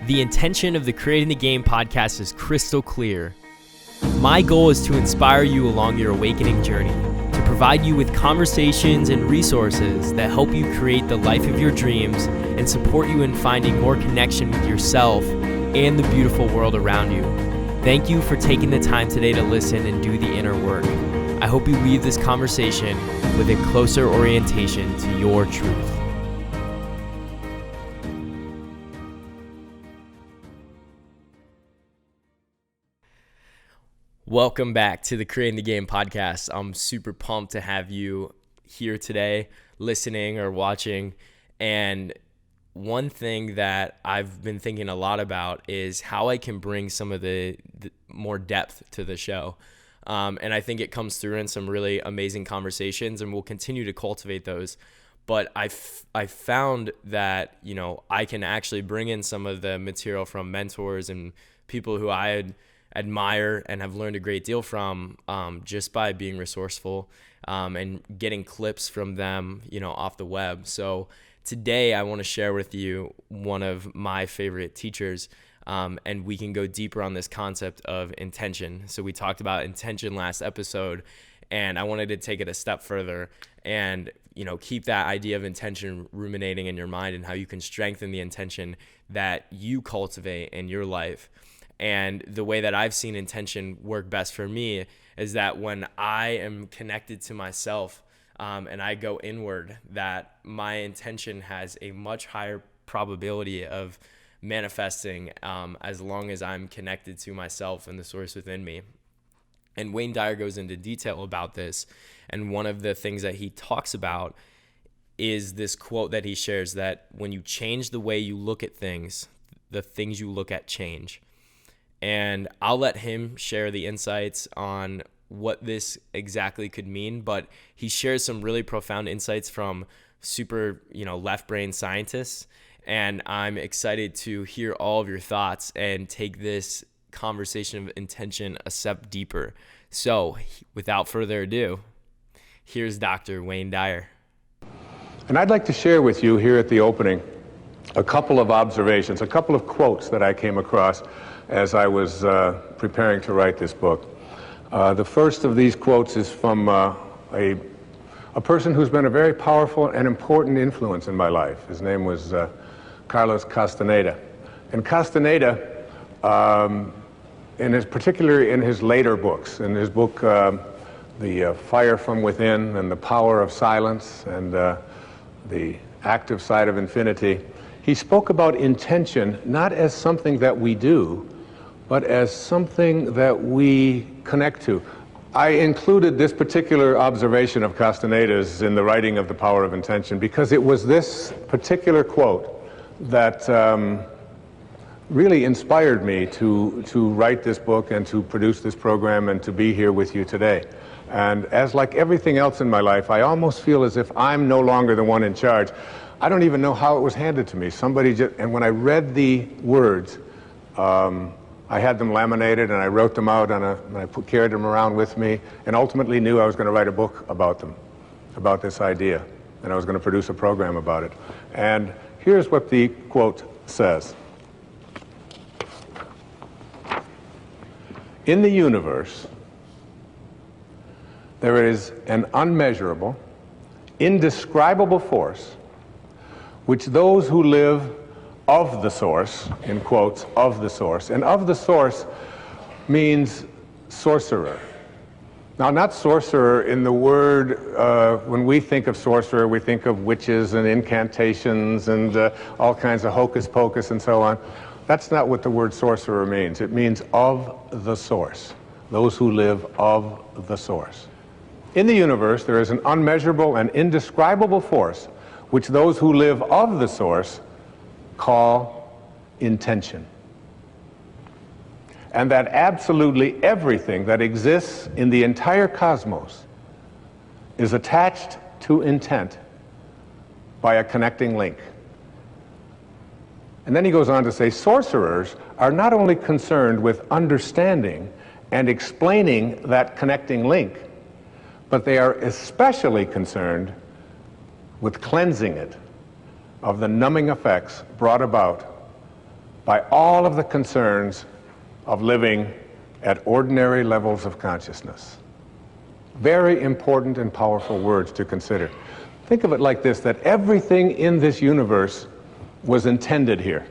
The intention of the Creating the Game podcast is crystal clear. My goal is to inspire you along your awakening journey, to provide you with conversations and resources that help you create the life of your dreams and support you in finding more connection with yourself and the beautiful world around you. Thank you for taking the time today to listen and do the inner work. I hope you leave this conversation with a closer orientation to your truth. Welcome back to the Creating the Game podcast. I'm super pumped to have you here today, listening or watching. And one thing that I've been thinking a lot about is how I can bring some of the more depth to the show. And I think it comes through in some really amazing conversations, and we'll continue to cultivate those. But I found that, I can actually bring in some of the material from mentors and people who I admire and have learned a great deal from, just by being resourceful and getting clips from them, off the web. So today I want to share with you one of my favorite teachers, and we can go deeper on this concept of intention. So we talked about intention last episode, and I wanted to take it a step further and, keep that idea of intention ruminating in your mind and how you can strengthen the intention that you cultivate in your life. And the way that I've seen intention work best for me is that when I am connected to myself and I go inward, that my intention has a much higher probability of manifesting as long as I'm connected to myself and the source within me. And Wayne Dyer goes into detail about this. And one of the things that he talks about is this quote that he shares, that when you change the way you look at things, the things you look at change. And I'll let him share the insights on what this exactly could mean, but he shares some really profound insights from super, left brain scientists. And I'm excited to hear all of your thoughts and take this conversation of intention a step deeper. So without further ado, here's Dr. Wayne Dyer. And I'd like to share with you here at the opening a couple of observations, a couple of quotes that I came across as I was preparing to write this book. The first of these quotes is from a person who's been a very powerful and important influence in my life. His name was Carlos Castaneda. And Castaneda, particularly in his later books, in his book, The Fire from Within and The Power of Silence and The Active Side of Infinity, he spoke about intention not as something that we do, but as something that we connect to. I included this particular observation of Castaneda's in the writing of The Power of Intention because it was this particular quote that really inspired me to write this book and to produce this program and to be here with you today. And as like everything else in my life, I almost feel as if I'm no longer the one in charge. I don't even know how it was handed to me. And when I read the words, I had them laminated and I wrote them out and I carried them around with me, and ultimately knew I was going to write a book about them, about this idea, and I was going to produce a program about it. And here's what the quote says. In the universe, there is an unmeasurable, indescribable force which those who live of the source, in quotes, of the source, and of the source means sorcerer. Now, not sorcerer in the word, when we think of sorcerer, we think of witches and incantations and all kinds of hocus pocus and so on. That's not what the word sorcerer means. It means of the source, those who live of the source. In the universe, there is an unmeasurable and indescribable force which those who live of the source call intention. And that absolutely everything that exists in the entire cosmos is attached to intent by a connecting link. And then he goes on to say, sorcerers are not only concerned with understanding and explaining that connecting link, but they are especially concerned with cleansing it of the numbing effects brought about by all of the concerns of living at ordinary levels of consciousness. Very important and powerful words to consider. Think of it like this, that everything in this universe was intended here,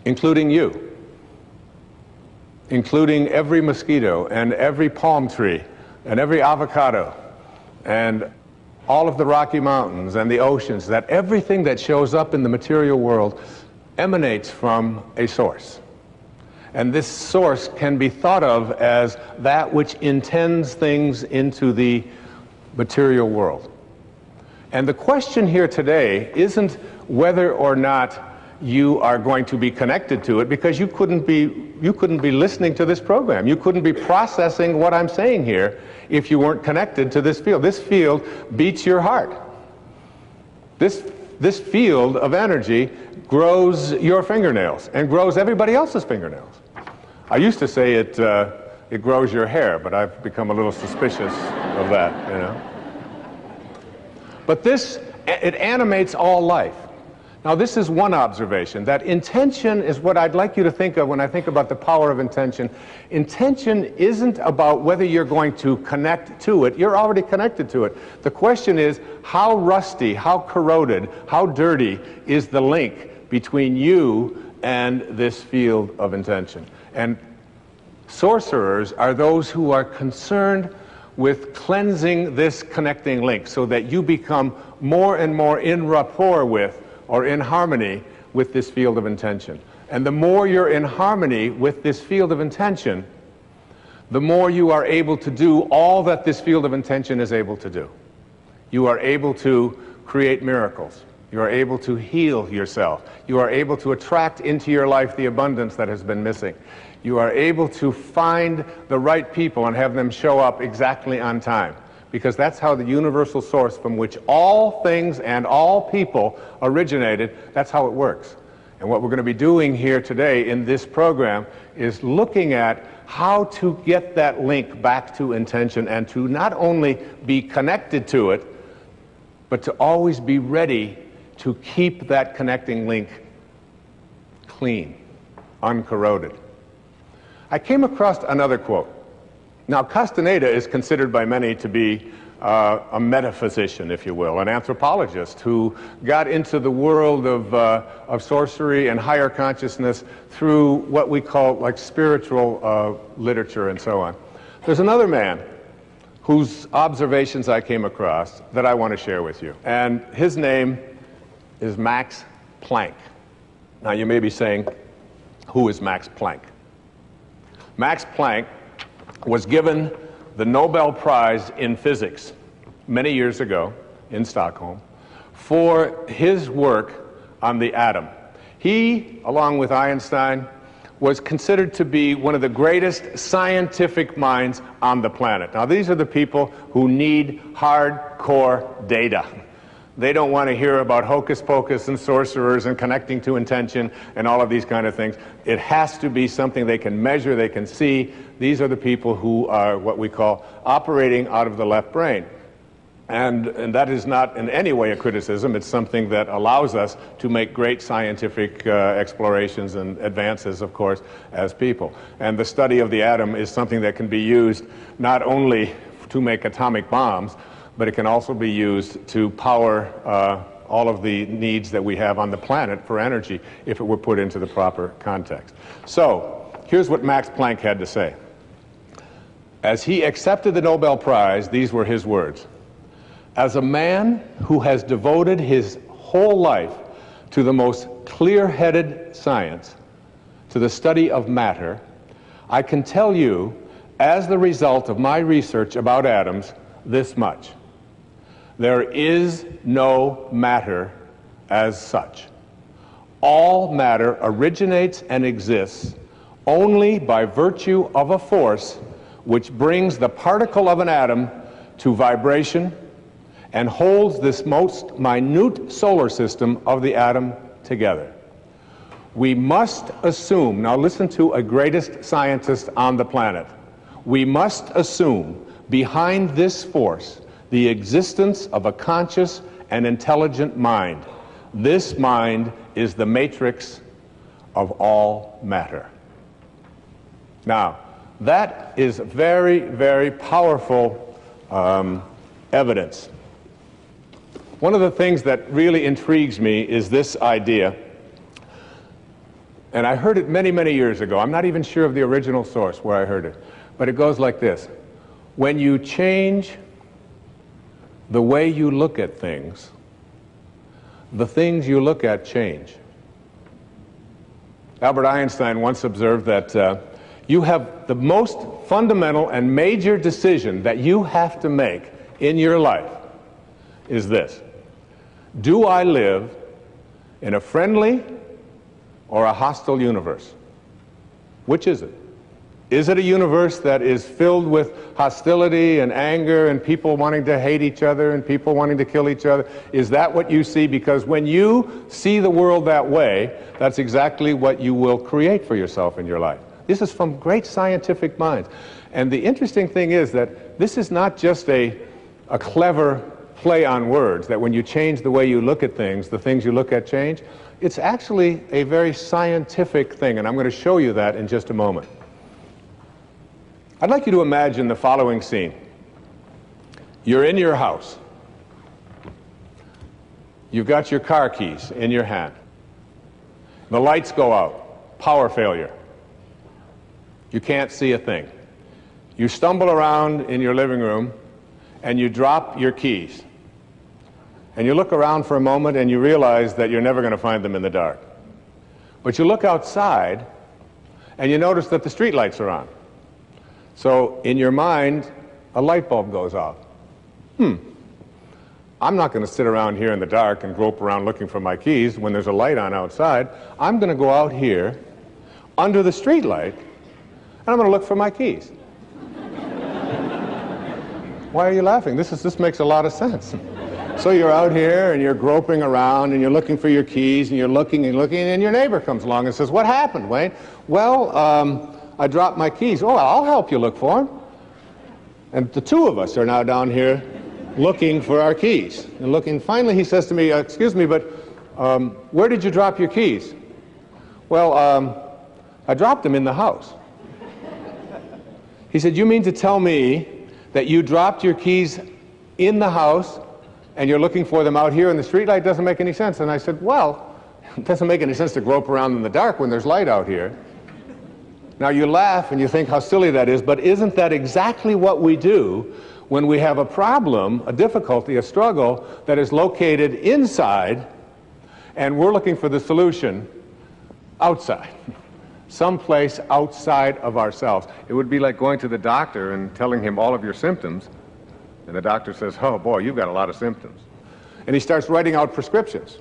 including you, including every mosquito and every palm tree and every avocado and all of the Rocky Mountains and the oceans, that everything that shows up in the material world emanates from a source. And this source can be thought of as that which intends things into the material world. And the question here today isn't whether or not you are going to be connected to it, because you couldn't be listening to this program. You couldn't be processing what I'm saying here if you weren't connected to this field. This field beats your heart. This field of energy grows your fingernails and grows everybody else's fingernails. I used to say it grows your hair, but I've become a little suspicious of that, you know. But it animates all life. Now, this is one observation, that intention is what I'd like you to think of when I think about the power of intention. Intention isn't about whether you're going to connect to it. You're already connected to it. The question is, how rusty, how corroded, how dirty is the link between you and this field of intention? And sorcerers are those who are concerned with cleansing this connecting link so that you become more and more in rapport with, or in harmony with, this field of intention. And the more you're in harmony with this field of intention, the more you are able to do all that this field of intention is able to do. You are able to create miracles. You are able to heal yourself. You are able to attract into your life the abundance that has been missing. You are able to find the right people and have them show up exactly on time, because that's how the universal source from which all things and all people originated, that's how it works. And what we're going to be doing here today in this program is looking at how to get that link back to intention, and to not only be connected to it, but to always be ready to keep that connecting link clean, uncorroded. I came across another quote. Now, Castaneda is considered by many to be a metaphysician, if you will, an anthropologist who got into the world of sorcery and higher consciousness through what we call like spiritual literature and so on. There's another man whose observations I came across that I want to share with you. And his name is Max Planck. Now, you may be saying, who is Max Planck? Max Planck was given the Nobel Prize in Physics many years ago in Stockholm for his work on the atom. He, along with Einstein, was considered to be one of the greatest scientific minds on the planet. Now, these are the people who need hardcore data. They don't want to hear about hocus pocus and sorcerers and connecting to intention and all of these kind of things. It has to be something they can measure, they can see. These are the people who are what we call operating out of the left brain. And that is not in any way a criticism. It's something that allows us to make great scientific explorations and advances, of course, as people. And the study of the atom is something that can be used not only to make atomic bombs, but it can also be used to power all of the needs that we have on the planet for energy if it were put into the proper context. So, here's what Max Planck had to say. As he accepted the Nobel Prize, these were his words. As a man who has devoted his whole life to the most clear-headed science, to the study of matter, I can tell you, as the result of my research about atoms, this much. There is no matter as such. All matter originates and exists only by virtue of a force which brings the particle of an atom to vibration and holds this most minute solar system of the atom together. We must assume, now listen to a greatest scientist on the planet, we must assume behind this force the existence of a conscious and intelligent mind. This mind is the matrix of all matter. Now, that is very, very powerful evidence. One of the things that really intrigues me is this idea, and I heard it many, many years ago. I'm not even sure of the original source where I heard it, but it goes like this. When you change the way you look at things, the things you look at change. Albert Einstein once observed that you have the most fundamental and major decision that you have to make in your life is this. Do I live in a friendly or a hostile universe? Which is it? Is it a universe that is filled with hostility and anger and people wanting to hate each other and people wanting to kill each other? Is that what you see? Because when you see the world that way, that's exactly what you will create for yourself in your life. This is from great scientific minds. And the interesting thing is that this is not just a clever play on words, that when you change the way you look at things, the things you look at change. It's actually a very scientific thing, and I'm going to show you that in just a moment. I'd like you to imagine the following scene. You're in your house. You've got your car keys in your hand. The lights go out. Power failure. You can't see a thing. You stumble around in your living room and you drop your keys. And you look around for a moment and you realize that you're never going to find them in the dark. But you look outside and you notice that the street lights are on. So in your mind, a light bulb goes off. I'm not going to sit around here in the dark and grope around looking for my keys when there's a light on outside. I'm going to go out here under the street light and I'm going to look for my keys. Why are you laughing? This makes a lot of sense. So you're out here and you're groping around and you're looking for your keys and you're looking and your neighbor comes along and says, "What happened, Wayne?" "Well, I dropped my keys." "Oh, I'll help you look for them." And the two of us are now down here looking for our keys. And looking, finally he says to me, "Excuse me, but where did you drop your keys?" "Well, I dropped them in the house." He said, "You mean to tell me that you dropped your keys in the house and you're looking for them out here in the streetlight? Doesn't make any sense." And I said, "Well, it doesn't make any sense to grope around in the dark when there's light out here." Now you laugh and you think how silly that is, but isn't that exactly what we do when we have a problem, a difficulty, a struggle that is located inside and we're looking for the solution outside? Someplace outside of ourselves. It would be like going to the doctor and telling him all of your symptoms, and the doctor says, "Oh boy, you've got a lot of symptoms." And he starts writing out prescriptions.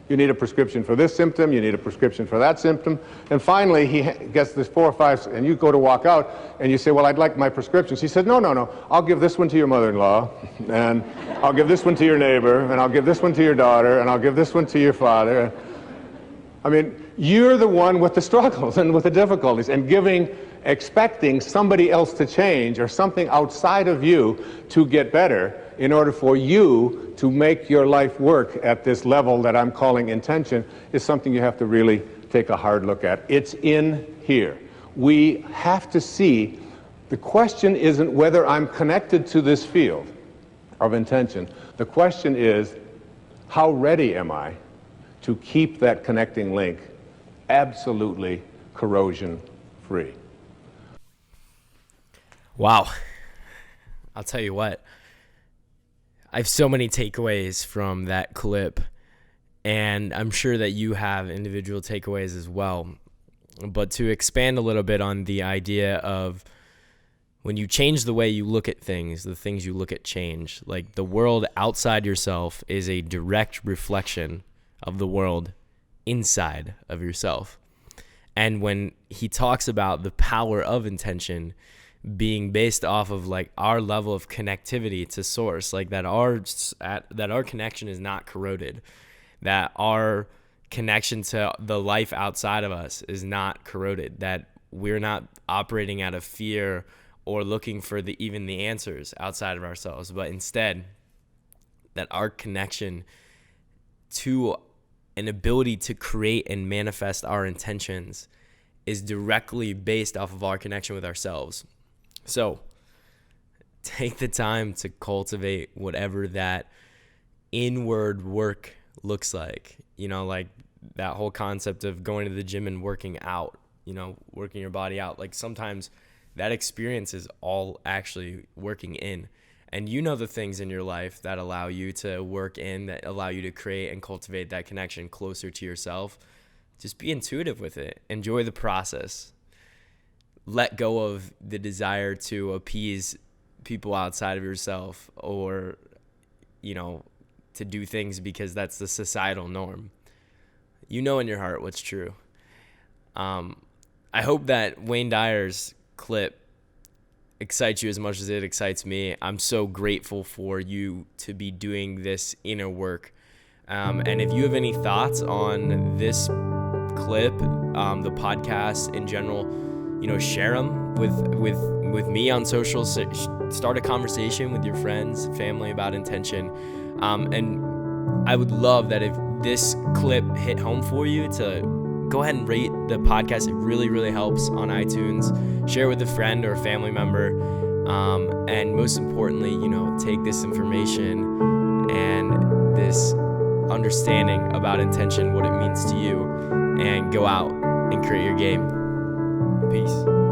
You need a prescription for this symptom, you need a prescription for that symptom, and finally he gets this 4 or 5, and you go to walk out, and you say, "Well, I'd like my prescriptions." He said, no, I'll give this one to your mother-in-law, and I'll give this one to your neighbor, and I'll give this one to your daughter, and I'll give this one to your father. I mean, you're the one with the struggles and with the difficulties, and expecting somebody else to change or something outside of you to get better in order for you to make your life work at this level that I'm calling intention is something you have to really take a hard look at. It's in here. We have to see, the question isn't whether I'm connected to this field of intention. The question is, how ready am I to keep that connecting link absolutely corrosion-free? Wow. I'll tell you what. I have so many takeaways from that clip, and I'm sure that you have individual takeaways as well. But to expand a little bit on the idea of when you change the way you look at things, the things you look at change. Like the world outside yourself is a direct reflection of the world inside of yourself. And when he talks about the power of intention being based off of like our level of connectivity to source, like that our connection is not corroded, that our connection to the life outside of us is not corroded, that we're not operating out of fear or looking for even the answers outside of ourselves, but instead that our connection to an ability to create and manifest our intentions is directly based off of our connection with ourselves. So take the time to cultivate whatever that inward work looks like. Like that whole concept of going to the gym and working out, working your body out. Like sometimes that experience is all actually working in. And the things in your life that allow you to work in, that allow you to create and cultivate that connection closer to yourself. Just be intuitive with it. Enjoy the process. Let go of the desire to appease people outside of yourself or, to do things because that's the societal norm. In your heart what's true. I hope that Wayne Dyer's clip excites you as much as it excites me. I'm so grateful for you to be doing this inner work. And if you have any thoughts on this clip, the podcast in general, share them with me on social. Start a conversation with your friends, family about intention. And I would love that if this clip hit home for you to go ahead and rate the podcast. It really, really helps on iTunes. Share with a friend or a family member. And most importantly, take this information and this understanding about intention, what it means to you, and go out and create your game. Peace.